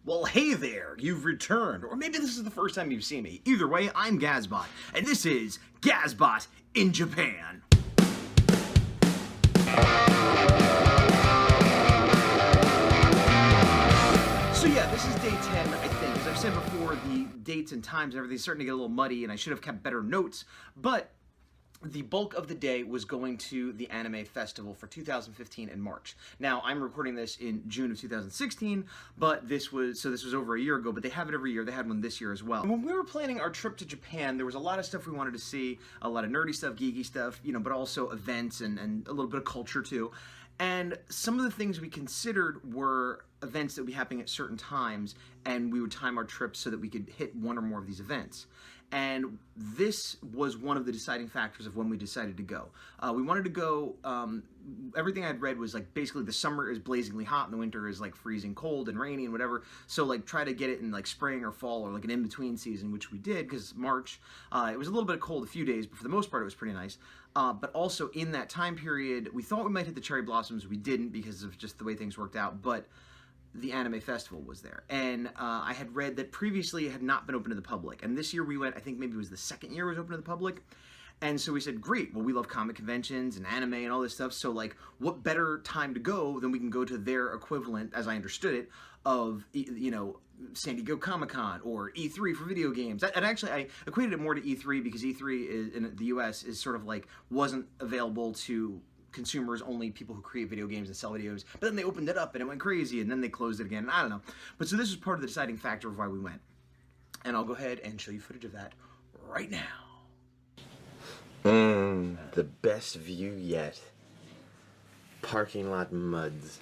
Well, hey there, you've returned, or maybe this is the first time you've seen me. Either way, I'm Gazbot, and this is Gazbot in Japan. So yeah, this is day 10, I think. As I've said before, the dates and times and everything's starting to get a little muddy, and I should have kept better notes, but the bulk of the day was going to the anime festival for 2015 in March. Now, I'm recording this in June of 2016, but this was over a year ago, but they have it every year. They had one this year as well. And when we were planning our trip to Japan, there was a lot of stuff we wanted to see, a lot of nerdy stuff, geeky stuff, but also events and a little bit of culture too. And some of the things we considered were events that would be happening at certain times, and we would time our trips so that we could hit one or more of these events. And this was one of the deciding factors of when we decided to go. We wanted to go, everything I'd read was like basically the summer is blazingly hot and the winter is like freezing cold and rainy and whatever. So like try to get it in like spring or fall or like an in-between season, which we did because March, it was a little bit cold a few days, but for the most part it was pretty nice. But also in that time period, we thought we might hit the cherry blossoms. We didn't because of just the way things worked out. But the anime festival was there, and I had read that previously it had not been open to the public, and this year we went, I think maybe it was the second year it was open to the public, and so we said, great, well, we love comic conventions and anime and all this stuff, so like what better time to go than we can go to their equivalent, as I understood it, of San Diego Comic-Con or E3 for video games. And actually I equated it more to E3 because E3 is, in the US is sort of like wasn't available to consumers, only people who create video games and sell videos, but then they opened it up and it went crazy and then they closed it again, and I don't know. But so this was part of the deciding factor of why we went. And I'll go ahead and show you footage of that right now. The best view yet. Parking lot muds.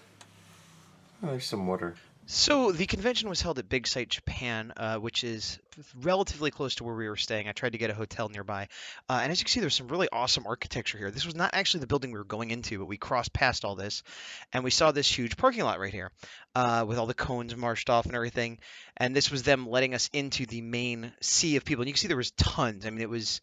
Oh, there's some water. So the convention was held at Big Sight Japan, which is relatively close to where we were staying. I tried to get a hotel nearby, and as you can see, there's some really awesome architecture here. This was not actually the building we were going into, but we crossed past all this, and we saw this huge parking lot right here, with all the cones marched off and everything. And this was them letting us into the main sea of people. And you can see there was tons. I mean, it was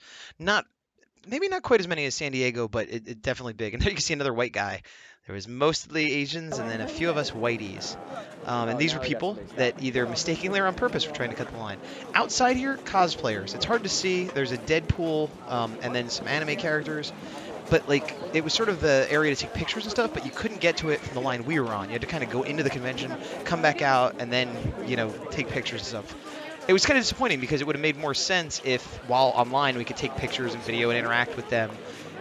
maybe not quite as many as San Diego, but it definitely big. And there you can see another white guy. There was mostly Asians and then a few of us whiteys. And these were people that either mistakenly or on purpose were trying to cut the line. Outside here, cosplayers. It's hard to see. There's a Deadpool and then some anime characters. But like it was sort of the area to take pictures and stuff, but you couldn't get to it from the line we were on. You had to kind of go into the convention, come back out, and then, take pictures and stuff. It was kind of disappointing because it would have made more sense if, while online, we could take pictures and video and interact with them,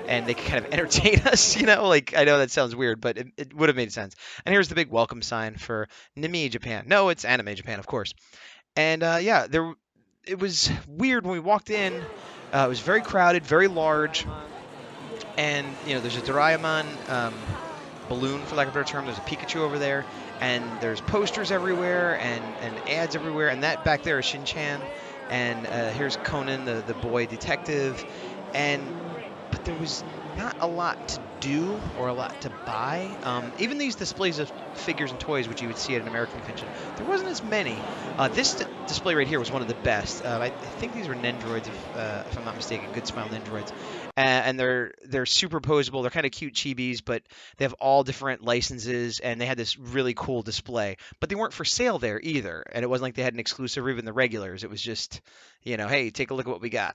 and they could kind of entertain us, Like, I know that sounds weird, but it would have made sense. And here's the big welcome sign for Nimi Japan. No, it's Anime Japan, of course. And, it was weird when we walked in. It was very crowded, very large. And, there's a Doraemon balloon, for lack of a better term. There's a Pikachu over there. And there's posters everywhere and ads everywhere. And that back there is Shin-chan. And here's Conan, the boy detective. But there was not a lot to do or a lot to buy. Even these displays of figures and toys, which you would see at an American convention, there wasn't as many. This display right here was one of the best. I think these were Nendroids, if I'm not mistaken, Good Smile Nendroids. And they're superposable. They're kind of cute chibis, but they have all different licenses, and they had this really cool display. But they weren't for sale there either, and it wasn't like they had an exclusive or even the regulars. It was just, hey, take a look at what we got.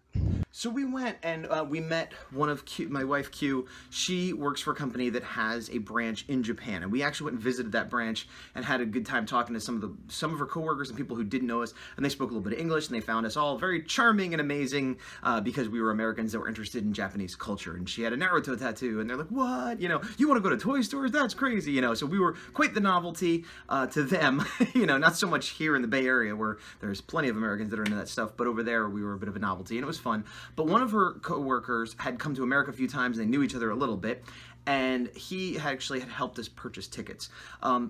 So we went and we met one of my wife Q. She works for a company that has a branch in Japan, and we actually went and visited that branch and had a good time talking to some of her coworkers and people who didn't know us, and they spoke a little bit of English, and they found us all very charming and amazing because we were Americans that were interested in Japanese culture. And she had a Naruto tattoo, and they're like, "What? You want to go to toy stores? That's crazy!" So we were quite the novelty to them. Not so much here in the Bay Area where there's plenty of Americans that are into that stuff, but over there we were a bit of a novelty, and it was fun. But one of her coworkers had come to America a few times, and they knew each other a little bit, and he actually had helped us purchase tickets.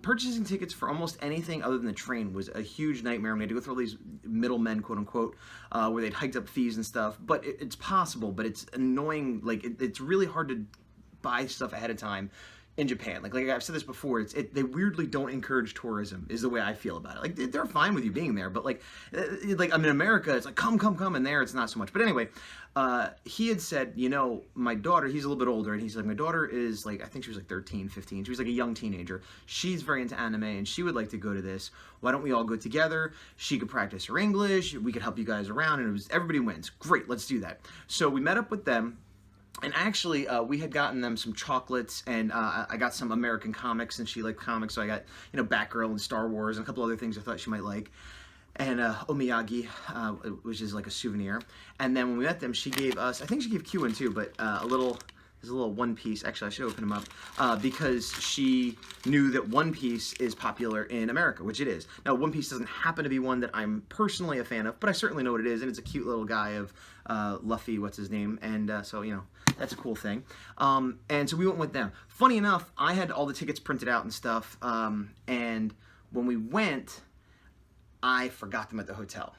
Purchasing tickets for almost anything other than the train was a huge nightmare. We had to go through all these middlemen, quote unquote, where they'd hiked up fees and stuff. But it's possible, but it's annoying. Like, it's really hard to buy stuff ahead of time. in Japan. Like I've said this before, they weirdly don't encourage tourism is the way I feel about it. Like they're fine with you being there, but like I mean, in America, it's like come, and there it's not so much. But anyway, he had said, you know, my daughter, he's a little bit older, and he's like, my daughter is like, I think she was like 13, 15. She was like a young teenager. She's very into anime, and she would like to go to this. Why don't we all go together? She could practice her English. We could help you guys around, and it was everybody wins. Great, let's do that. So we met up with them. And actually, we had gotten them some chocolates, and I got some American comics, and she liked comics, so I got, you know, Batgirl and Star Wars and a couple other things I thought she might like. And omiyagi, which is like a souvenir. And then when we met them, she gave us, I think she gave Q1 too, but there's a little One Piece. Actually, I should open them up because she knew that One Piece is popular in America, which it is. Now, One Piece doesn't happen to be one that I'm personally a fan of, but I certainly know what it is, and it's a cute little guy of Luffy, what's his name, and so, you know, that's a cool thing. And so we went with them. Funny enough, I had all the tickets printed out and stuff, and when we went, I forgot them at the hotel.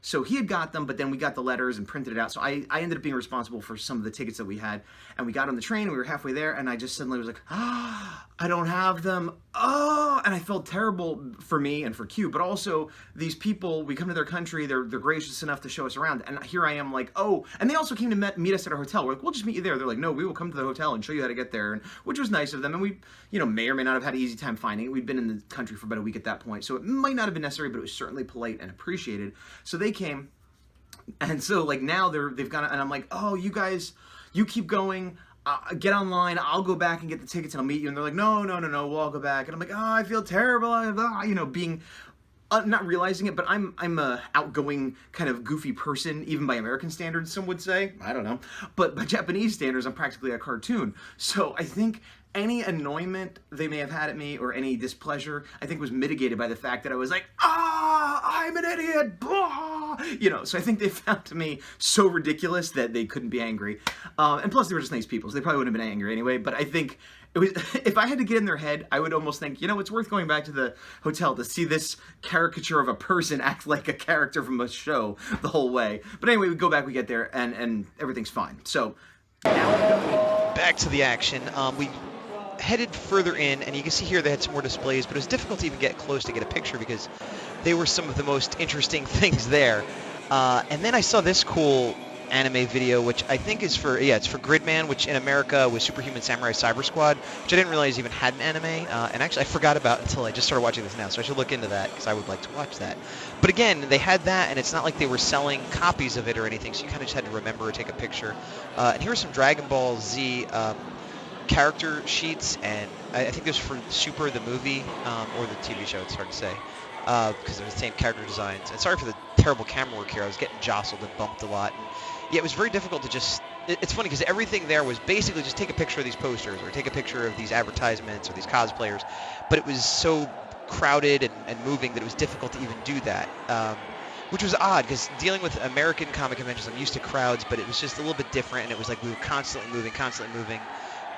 So he had got them, but then we got the letters and printed it out. So I ended up being responsible for some of the tickets that we had. And we got on the train, and we were halfway there, and I just suddenly was like, I don't have them. Oh, and I felt terrible for me and for Q, but also these people, we come to their country, they're gracious enough to show us around. And here I am like, oh, and they also came to meet us at our hotel. We're like, we'll just meet you there. They're like, no, we will come to the hotel and show you how to get there, and which was nice of them. And we, you know, may or may not have had an easy time finding it. We'd been in the country for about a week at that point, so it might not have been necessary, but it was certainly polite and appreciated. So they came, and so like now they've got, and I'm like, oh, you guys, you keep going. Get online, I'll go back and get the tickets and I'll meet you. And they're like, no, we'll all go back. And I'm like, oh, I feel terrible. You know, being, not realizing it, but I'm a outgoing kind of goofy person, even by American standards, some would say. I don't know. But by Japanese standards, I'm practically a cartoon. So I think any annoyment they may have had at me or any displeasure, I think was mitigated by the fact that I was like, I'm an idiot, blah! You know, so I think they found me so ridiculous that they couldn't be angry. And plus they were just nice people, so they probably wouldn't have been angry anyway, but I think it was, if I had to get in their head, I would almost think, you know, it's worth going back to the hotel to see this caricature of a person act like a character from a show the whole way. But anyway, we go back, we get there, and everything's fine. So, now back to the action. We headed further in, and you can see here they had some more displays, but it was difficult to even get close to get a picture because they were some of the most interesting things there. And then I saw this cool anime video, which I think is for, it's for Gridman, which in America was Superhuman Samurai Cyber Squad, which I didn't realize even had an anime, and actually I forgot about until I just started watching this now, so I should look into that because I would like to watch that. But again, they had that, and it's not like they were selling copies of it or anything, so you kind of just had to remember or take a picture. And here are some Dragon Ball Z character sheets, and I think this was for Super, the movie, or the TV show, it's hard to say, because they're the same character designs. And sorry for the terrible camera work here, I was getting jostled and bumped a lot. And yeah, it was very difficult to just, it's funny because everything there was basically just take a picture of these posters or take a picture of these advertisements or these cosplayers, but it was so crowded and moving that it was difficult to even do that. Which was odd, because dealing with American comic conventions, I'm used to crowds, but it was just a little bit different, and it was like we were constantly moving.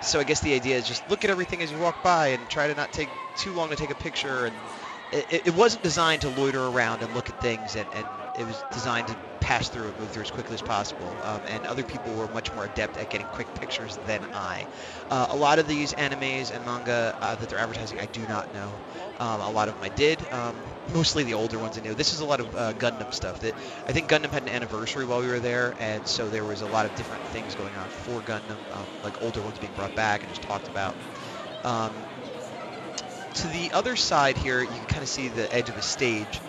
So I guess the idea is just look at everything as you walk by and try to not take too long to take a picture. And it wasn't designed to loiter around and look at things, and it was designed to pass through and move through as quickly as possible. And other people were much more adept at getting quick pictures than I. A lot of these animes and manga that they're advertising, I do not know. A lot of them I did. Mostly the older ones I knew. This is a lot of Gundam stuff. That I think Gundam had an anniversary while we were there, and so there was a lot of different things going on for Gundam, like older ones being brought back and just talked about. To the other side here, you can kind of see the edge of the stage.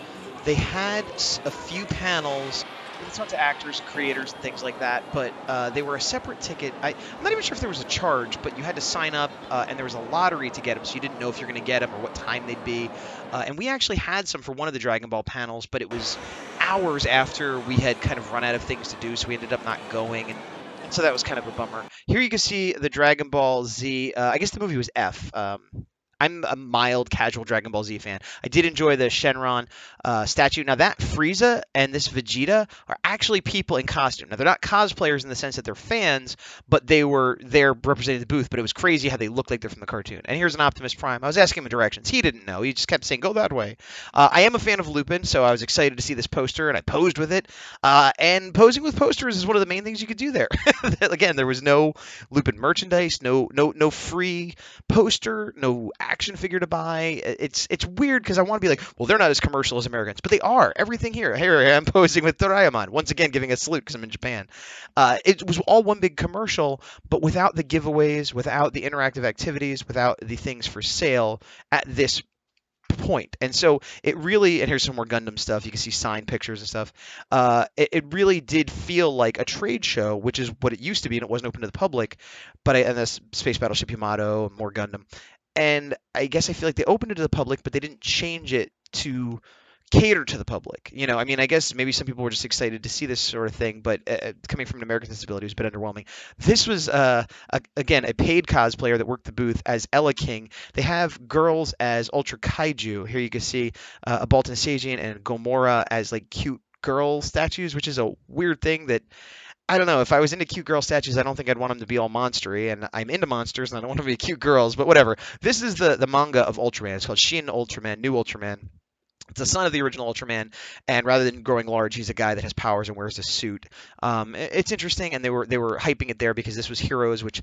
They had a few panels. It's not to actors, creators, and things like that, but they were a separate ticket. I'm not even sure if there was a charge, but you had to sign up, and there was a lottery to get them, so you didn't know if you're going to get them or what time they'd be. And we actually had some for one of the Dragon Ball panels, but it was hours after we had kind of run out of things to do, so we ended up not going, and so that was kind of a bummer. Here you can see the Dragon Ball Z. I guess the movie was F. I'm a mild casual Dragon Ball Z fan. I did enjoy the Shenron statue. Now that Frieza and this Vegeta are actually people in costume. Now they're not cosplayers in the sense that they're fans, but they were there representing the booth. But it was crazy how they looked like they're from the cartoon. And here's an Optimus Prime. I was asking him directions. He didn't know. He just kept saying, "Go that way." I am a fan of Lupin, so I was excited to see this poster, and I posed with it. And posing with posters is one of the main things you could do there. Again, there was no Lupin merchandise, no free poster, no action figure to buy. It's weird because I want to be like, well, they're not as commercial as Americans, but they are. Everything here. Here I am posing with Doraemon, once again giving a salute because I'm in Japan. It was all one big commercial, but without the giveaways, without the interactive activities, without the things for sale at this point. And so it really, and here's some more Gundam stuff. You can see signed pictures and stuff. It really did feel like a trade show, which is what it used to be, and it wasn't open to the public. And this Space Battleship Yamato, more Gundam. And I guess I feel like they opened it to the public, but they didn't change it to cater to the public. I mean, I guess maybe some people were just excited to see this sort of thing, but coming from an American sensibility, it was a bit underwhelming. This was, again, a paid cosplayer that worked the booth as Ella King. They have girls as Ultra Kaiju. Here you can see a Baltan Sajian and Gomora as like cute girl statues, which is a weird thing that I don't know. If I was into cute girl statues, I don't think I'd want them to be all monstery, and I'm into monsters, and I don't want them to be cute girls, but whatever. This is the manga of Ultraman. It's called Shin Ultraman, New Ultraman. It's the son of the original Ultraman, and rather than growing large, he's a guy that has powers and wears a suit. It's interesting, and they were hyping it there because this was Heroes, which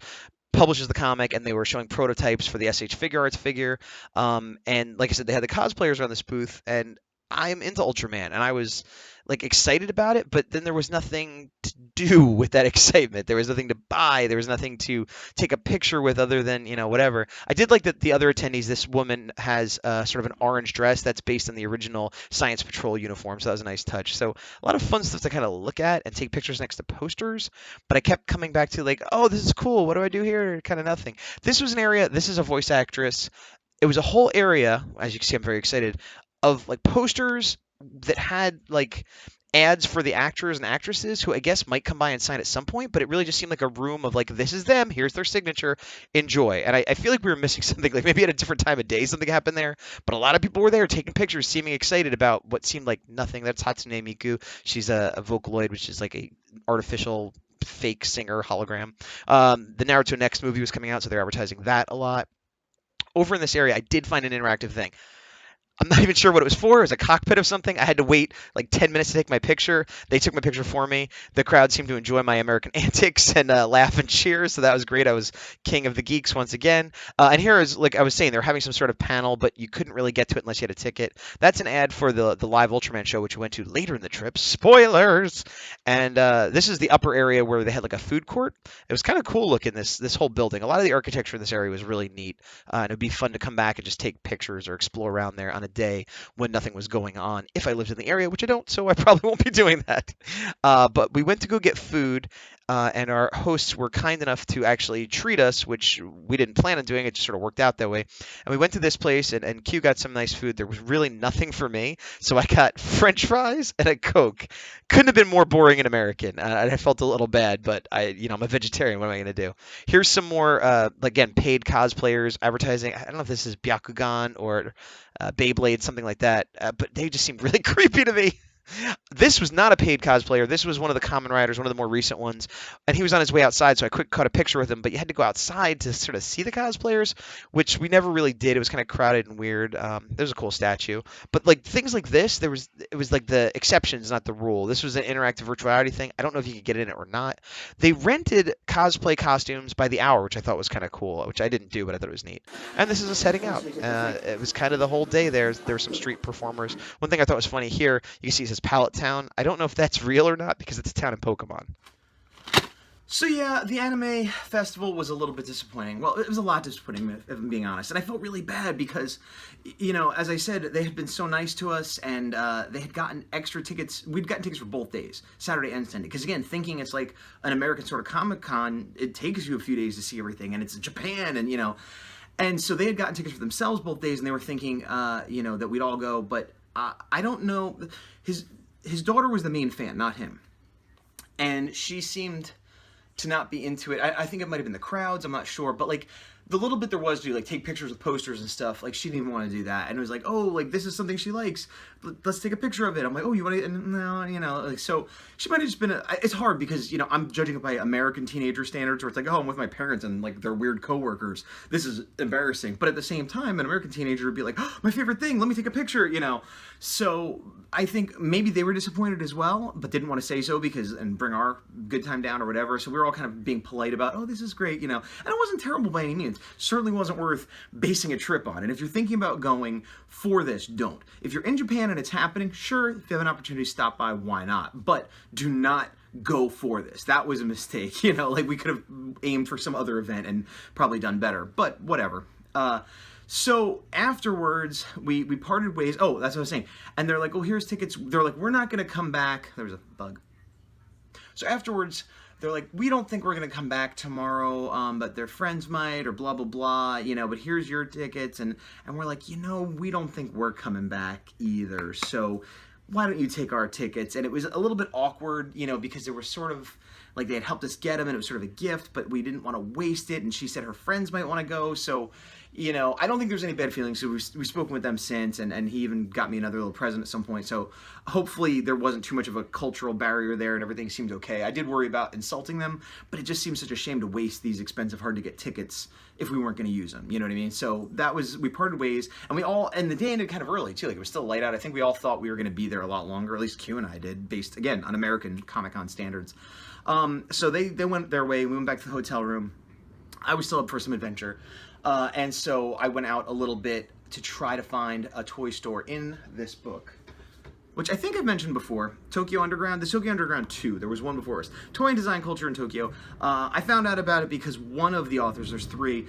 publishes the comic, and they were showing prototypes for the SH Figure Arts figure. And like I said, they had the cosplayers around this booth, and I'm into Ultraman, and I was like excited about it, but then there was nothing to do with that excitement. There was nothing to buy. There was nothing to take a picture with other than, whatever. I did like that the other attendees, this woman has sort of an orange dress that's based on the original Science Patrol uniform, so that was a nice touch. So a lot of fun stuff to kind of look at and take pictures next to posters, but I kept coming back to like, oh, this is cool. What do I do here? Kind of nothing. This was an area, this is a voice actress. It was a whole area, as you can see, I'm very excited, of like posters that had like ads for the actors and actresses who I guess might come by and sign at some point, but it really just seemed like a room of like, this is them, here's their signature, enjoy. And I feel like we were missing something, like maybe at a different time of day something happened there, but a lot of people were there taking pictures, seeming excited about what seemed like nothing. That's Hatsune Miku. She's a Vocaloid, which is like a artificial fake singer hologram. The Naruto Next movie was coming out, so they're advertising that a lot. Over in this area, I did find an interactive thing. I'm not even sure what it was for. It was a cockpit of something. I had to wait like 10 minutes to take my picture. They took my picture for me. The crowd seemed to enjoy my American antics and laugh and cheer, so that was great. I was king of the geeks once again. And here is, like I was saying, they're having some sort of panel, but you couldn't really get to it unless you had a ticket. That's an ad for the live Ultraman show, which we went to later in the trip. Spoilers! And this is the upper area where they had like a food court. It was kind of cool looking, this whole building. A lot of the architecture in this area was really neat, and it would be fun to come back and just take pictures or explore around there on a day when nothing was going on if I lived in the area, which I don't, so I probably won't be doing that. But we went to go get food, and our hosts were kind enough to actually treat us, which we didn't plan on doing. It just sort of worked out that way. And we went to this place, and Q got some nice food. There was really nothing for me, so I got French fries and a Coke. Couldn't have been more boring and American. I felt a little bad, but I'm a vegetarian. What am I going to do? Here's some more, again, paid cosplayers advertising. I don't know if this is Byakugan or Beyblade, something like that, but they just seemed really creepy to me. This was not a paid cosplayer. This was one of the Kamen Riders, one of the more recent ones, and he was on his way outside, so I quick caught a picture with him, but you had to go outside to sort of see the cosplayers, which we never really did. It was kind of crowded and weird. There's a cool statue, but like things like this, it was like the exceptions, not the rule. This was an interactive virtual reality thing. I don't know if you could get in it or not. They rented cosplay costumes by the hour, which I thought was kind of cool, which I didn't do, but I thought it was neat. And this is us heading out. It was kind of the whole day there. There were some street performers. One thing I thought was funny here, you can see it says Pallet Town. I don't know if that's real or not because it's a town in Pokemon. So yeah, the anime festival was a little bit disappointing. Well, it was a lot disappointing, if I'm being honest. And I felt really bad because, as I said, they had been so nice to us, and they had gotten extra tickets. We'd gotten tickets for both days, Saturday and Sunday. Because again, thinking it's like an American sort of Comic-Con, it takes you a few days to see everything, and it's Japan, and And so they had gotten tickets for themselves both days, and they were thinking, that we'd all go. But I don't know. His daughter was the main fan, not him. And she seemed to not be into it. I think it might have been the crowds, I'm not sure. But like the little bit there was to like take pictures with posters and stuff, like she didn't even want to do that. And it was like, oh, like this is something she likes. Let's take a picture of it. I'm like, oh, you want to? No, you know, like so she might have just been. It's hard because I'm judging it by American teenager standards, where it's like, oh, I'm with my parents and like they're weird coworkers. This is embarrassing. But at the same time, an American teenager would be like, oh, my favorite thing. Let me take a picture. So I think maybe they were disappointed as well, but didn't want to say so and bring our good time down or whatever. So we were all kind of being polite about, oh, this is great, And it wasn't terrible by any means. Certainly wasn't worth basing a trip on. And if you're thinking about going for this, don't. If you're in Japan and it's happening, sure, if you have an opportunity to stop by, why not? But do not go for this. That was a mistake. Like we could have aimed for some other event and probably done better. But whatever. So afterwards, we parted ways. Oh, that's what I was saying. And they're like, oh, here's tickets. They're like, we're not going to come back. There was a bug. So afterwards, they're like, we don't think we're going to come back tomorrow, but their friends might, or blah, blah, blah, but here's your tickets. And we're like, we don't think we're coming back either. So why don't you take our tickets? And it was a little bit awkward, because they were sort of like they had helped us get them and it was sort of a gift, but we didn't want to waste it. And she said her friends might want to go. So, I don't think there's any bad feelings. So we've spoken with them since, and he even got me another little present at some point. So hopefully there wasn't too much of a cultural barrier there and everything seemed okay. I did worry about insulting them, but it just seems such a shame to waste these expensive, hard to get tickets if we weren't going to use them. You know what I mean? So we parted ways, and the day ended kind of early too. Like it was still light out. I think we all thought we were going to be there a lot longer. At least Q and I did, based again on American Comic-Con standards. So they went their way. We went back to the hotel room. I was still up for some adventure. And so I went out a little bit to try to find a toy store in this book, which I think I've mentioned before, Tokyo Underground. The Tokyo Underground 2, there was one before us. Toy and Design Culture in Tokyo. I found out about it because one of the authors, there's three,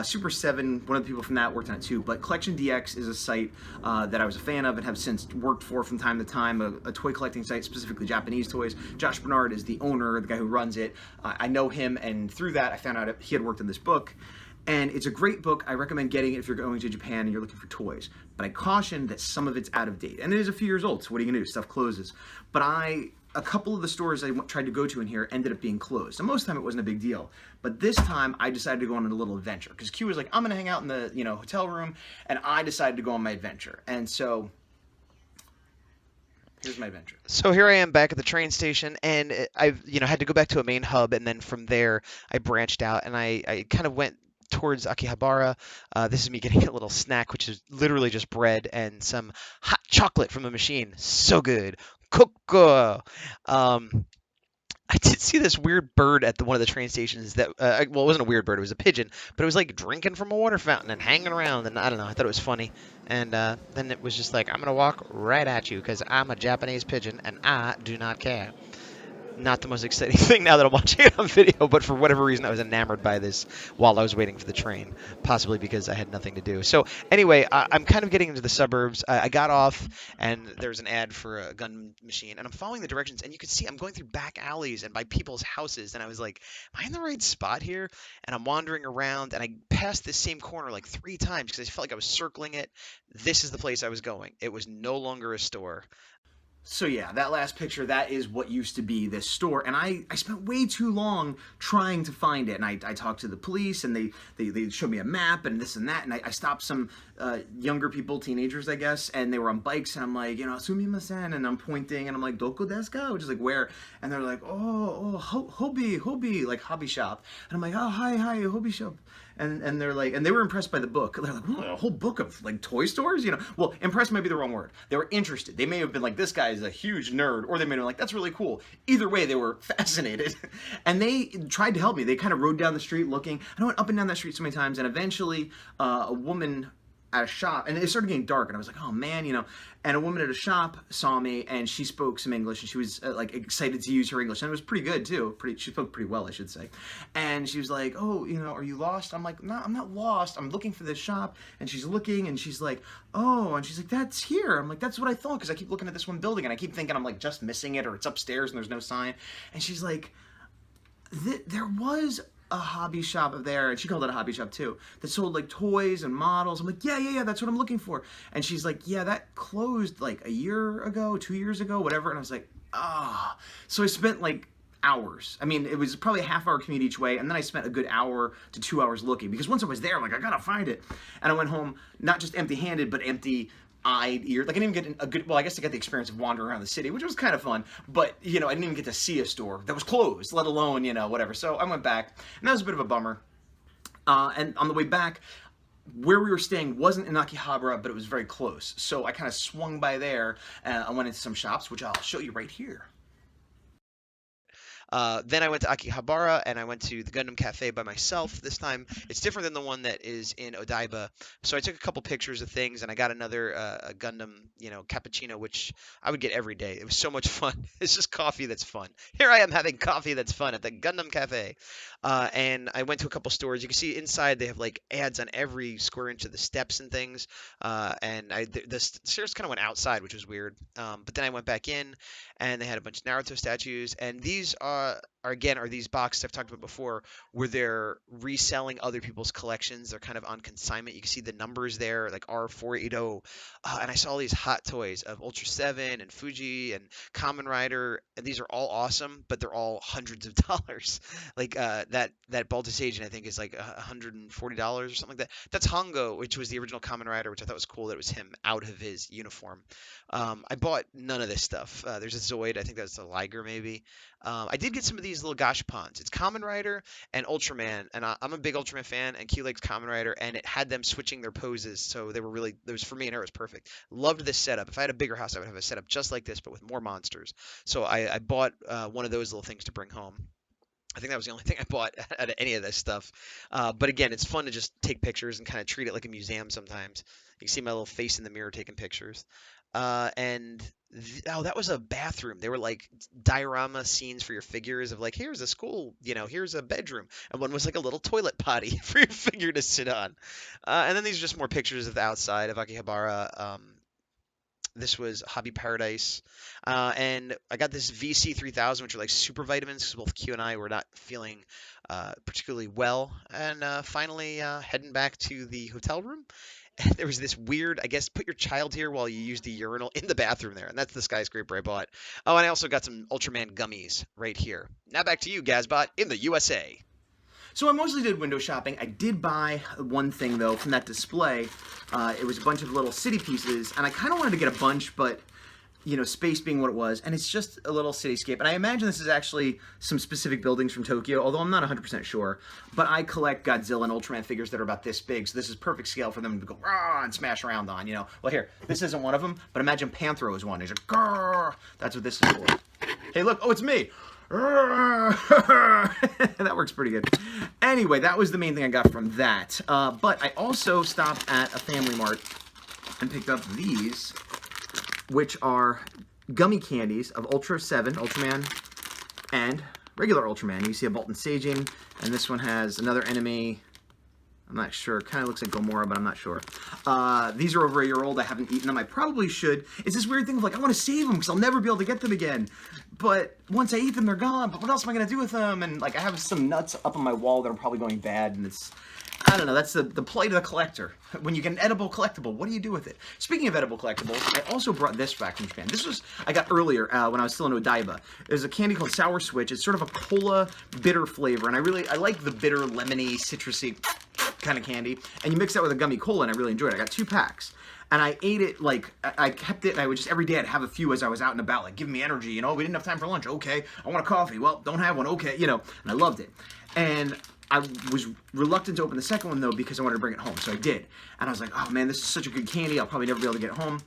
Super 7, one of the people from that worked on it too, but Collection DX is a site that I was a fan of and have since worked for from time to time, a toy collecting site, specifically Japanese toys. Josh Bernard is the owner, the guy who runs it. I know him, and through that I found out he had worked in this book. And it's a great book. I recommend getting it if you're going to Japan and you're looking for toys. But I caution that some of it's out of date. And it is a few years old, so what are you going to do? Stuff closes. But a couple of the stores I tried to go to in here ended up being closed. And most of the time it wasn't a big deal. But this time I decided to go on a little adventure. Because Q was like, I'm going to hang out in the hotel room. And I decided to go on my adventure. And so here's my adventure. So here I am back at the train station, and I've had to go back to a main hub, and then from there I branched out, and I kind of went towards Akihabara. This is me getting a little snack, which is literally just bread and some hot chocolate from the machine. So good. Coco. I did see this weird bird at one of the train stations that, it wasn't a weird bird, it was a pigeon, but it was like drinking from a water fountain and hanging around, and I don't know, I thought it was funny. And then it was just like, I'm going to walk right at you because I'm a Japanese pigeon and I do not care. Not the most exciting thing now that I'm watching it on video, but for whatever reason I was enamored by this while I was waiting for the train, possibly because I had nothing to do. So anyway, I'm kind of getting into the suburbs. I got off and there's an ad for a gun machine, and I'm following the directions, and you can see I'm going through back alleys and by people's houses, and I was like, am I in the right spot here? And I'm wandering around, and I passed this same corner like 3 times because I felt like I was circling it. This is the place I was going. It was no longer a store. So yeah, that last picture, that is what used to be this store, and I spent way too long trying to find it, and I talked to the police, and they showed me a map, and this and that, and I stopped some younger people, teenagers, I guess, and they were on bikes, and I'm like, sumimasen, and I'm pointing, and I'm like, doko desu ka? Which is like, where? And they're like, hobby, like hobby shop, and I'm like, oh, hi, hobby shop. And they're like, and they were impressed by the book. They're like, a whole book of like toy stores, Well, impressed might be the wrong word. They were interested. They may have been like, this guy is a huge nerd, or they may have been like, that's really cool. Either way, they were fascinated, and they tried to help me. They kind of rode down the street looking. And I went up and down that street so many times, and eventually, a woman at a shop, and it started getting dark, and I was like, oh man, and a woman at a shop saw me, and she spoke some English, and she was like excited to use her English, and it was pretty good too. She spoke pretty well, I should say. And she was like, oh, are you lost? I'm like, no, I'm not lost. I'm looking for this shop. And she's looking, and she's like, oh, and she's like, that's here. I'm like, that's what I thought, because I keep looking at this one building, and I keep thinking I'm like just missing it, or it's upstairs and there's no sign. And she's like, there was a hobby shop up there, and she called it a hobby shop too, that sold like toys and models. I'm like, yeah, that's what I'm looking for. And she's like, yeah, that closed like a year ago, 2 years ago, whatever. And I was like, ah. So I spent like hours. I mean, it was probably a half-hour commute each way, and then I spent a good hour to 2 hours looking, because once I was there, I'm like, I gotta find it. And I went home not just empty-handed, but empty-eyed, eared. Like, I didn't even get a good, well, I guess I got the experience of wandering around the city, which was kind of fun, but, you know, I didn't even get to see a store that was closed, let alone, you know, whatever. So I went back, and that was a bit of a bummer. And on the way back, where we were staying wasn't in Akihabara, but it was very close. So I kind of swung by there, and I went into some shops, which I'll show you right here. Then I went to Akihabara, and I went to the Gundam Cafe by myself. This time, it's different than the one that is in Odaiba. So I took a couple pictures of things, and I got another a Gundam, you know, cappuccino, which I would get every day. It was so much fun. It's just coffee that's fun. Here I am having coffee that's fun at the Gundam Cafe. And I went to a couple stores. You can see inside they have like ads on every square inch of the steps and things. And the stairs kind of went outside, which was weird. But then I went back in, and they had a bunch of Naruto statues, and these are these boxes I've talked about before, where they're reselling other people's collections. They're kind of on consignment. You can see the numbers there, like R480. And I saw all these hot toys of Ultra 7 and Fuji and Kamen Rider, and these are all awesome, but they're all hundreds of dollars. Like that Baltus Agent, I think, is like $140 or something like that. That's Hongo, which was the original Kamen Rider, which I thought was cool that it was him out of his uniform. I bought none of this stuff. There's a Zoid, I think that's a Liger maybe. I did get some of these little gashapons. It's Kamen Rider and Ultraman, and I'm a big Ultraman fan, and Q likes Kamen Rider, and it had them switching their poses, so they were really, it was for me and her, it was perfect. Loved this setup. If I had a bigger house, I would have a setup just like this, but with more monsters. So I bought one of those little things to bring home. I think that was the only thing I bought out of any of this stuff. But again, it's fun to just take pictures and kind of treat it like a museum sometimes. You can see my little face in the mirror taking pictures. Oh, that was a bathroom. They were like diorama scenes for your figures of like, here's a school, you know, here's a bedroom. And one was like a little toilet potty for your figure to sit on. And then these are just more pictures of the outside of Akihabara. This was Hobby Paradise. And I got this VC3000, which are like super vitamins, because both Q and I were not feeling particularly well. And finally heading back to the hotel room. There was this weird, I guess, put your child here while you use the urinal in the bathroom there. And that's the skyscraper I bought. Oh, and I also got some Ultraman gummies right here. Now back to you, Gazbot, in the USA. So I mostly did window shopping. I did buy one thing, though, from that display. It was a bunch of little city pieces, and I kind of wanted to get a bunch, but, you know, space being what it was, and it's just a little cityscape. And I imagine this is actually some specific buildings from Tokyo, although I'm not 100% sure. But I collect Godzilla and Ultraman figures that are about this big, so this is perfect scale for them to go rah and smash around on, you know. Well, here, this isn't one of them, but imagine Panthro is one. He's like, grrr. That's what this is for. Hey, look, oh, it's me. That works pretty good. Anyway, that was the main thing I got from that. But I also stopped at a Family Mart and picked up these, which are gummy candies of Ultra 7, Ultraman, and regular Ultraman. You see a Bolton Saging, and this one has another enemy. I'm not sure. Kind of looks like Gomorrah, but I'm not sure. These are over a year old. I haven't eaten them. I probably should. It's this weird thing of like, I want to save them because I'll never be able to get them again. But once I eat them, they're gone. But what else am I going to do with them? And like, I have some nuts up on my wall that are probably going bad, and it's, I don't know, that's the plight of the collector. When you get an edible collectible, what do you do with it? Speaking of edible collectibles, I also brought this back from Japan. This was, I got earlier when I was still in Odaiba. There's a candy called Sour Switch. It's sort of a cola bitter flavor, and I like the bitter, lemony, citrusy kind of candy. And you mix that with a gummy cola, and I really enjoyed it. I got 2 packs. And I ate it, like, I kept it, and I would just, every day I'd have a few as I was out and about, like, giving me energy, you know, we didn't have time for lunch, okay, I want a coffee, well, don't have one, okay, you know, and I loved it. And I was reluctant to open the second one, though, because I wanted to bring it home, so I did. And I was like, oh, man, this is such a good candy, I'll probably never be able to get it home.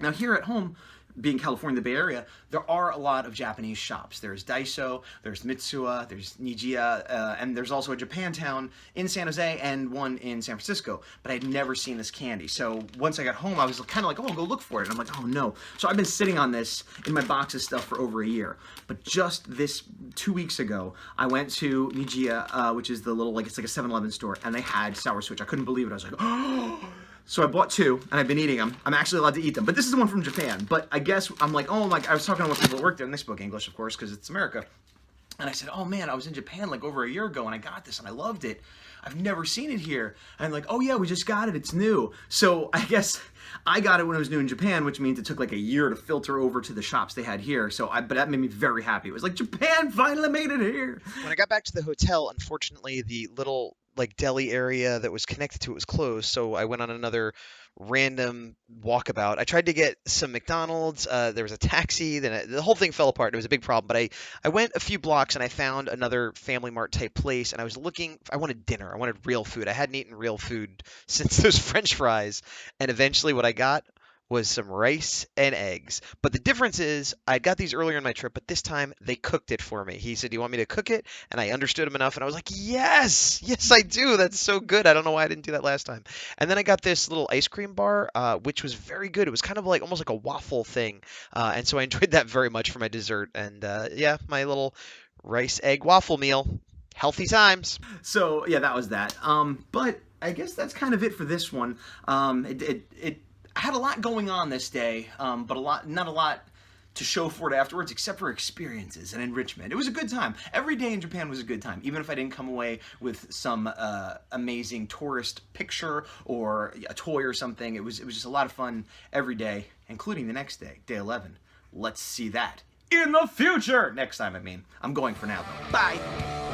Now, here at home, being California, the Bay Area, there are a lot of Japanese shops. There's Daiso, there's Mitsuya, there's Nijiya, and there's also a Japantown in San Jose and one in San Francisco. But I'd never seen this candy. So once I got home, I was kind of like, oh, I'll go look for it. And I'm like, oh, no. So I've been sitting on this in my box of stuff for over a year. But just this 2 weeks ago, I went to Nijiya, which is the little, like, it's like a 7-Eleven store, and they had Sour Switch. I couldn't believe it. I was like, oh. So I bought 2, and I've been eating them. I'm actually allowed to eat them, but this is the one from Japan. But I guess I'm like, oh, like I was talking to one people that work there, and they spoke English, of course, because it's America. And I said, oh man, I was in Japan like over a year ago and I got this and I loved it. I've never seen it here. And like, oh yeah, we just got it. It's new. So I guess I got it when it was new in Japan, which means it took like a year to filter over to the shops they had here. But that made me very happy. It was like, Japan finally made it here. When I got back to the hotel, unfortunately, the little like deli area that was connected to it was closed, so I went on another random walkabout. I tried to get some McDonald's. There was a taxi. Then the whole thing fell apart. It was a big problem. But I went a few blocks and I found another Family Mart type place. And I was looking. I wanted dinner. I wanted real food. I hadn't eaten real food since those French fries. And eventually, what I got was some rice and eggs. But the difference is, I got these earlier in my trip, but this time they cooked it for me. He said, "Do you want me to cook it?" And I understood him enough, and I was like, "Yes, yes, I do. That's so good. I don't know why I didn't do that last time." And then I got this little ice cream bar, which was very good. It was kind of like almost like a waffle thing, and so I enjoyed that very much for my dessert. And yeah, my little rice egg waffle meal. Healthy times. So yeah, that was that. But I guess that's kind of it for this one. It I had a lot going on this day, but not a lot to show for it afterwards, except for experiences and enrichment. It was a good time. Every day in Japan was a good time, even if I didn't come away with some amazing tourist picture or a toy or something. It was just a lot of fun every day, including the next day, day 11. Let's see that in the future. Next time, I mean. I'm going for now, though. Bye.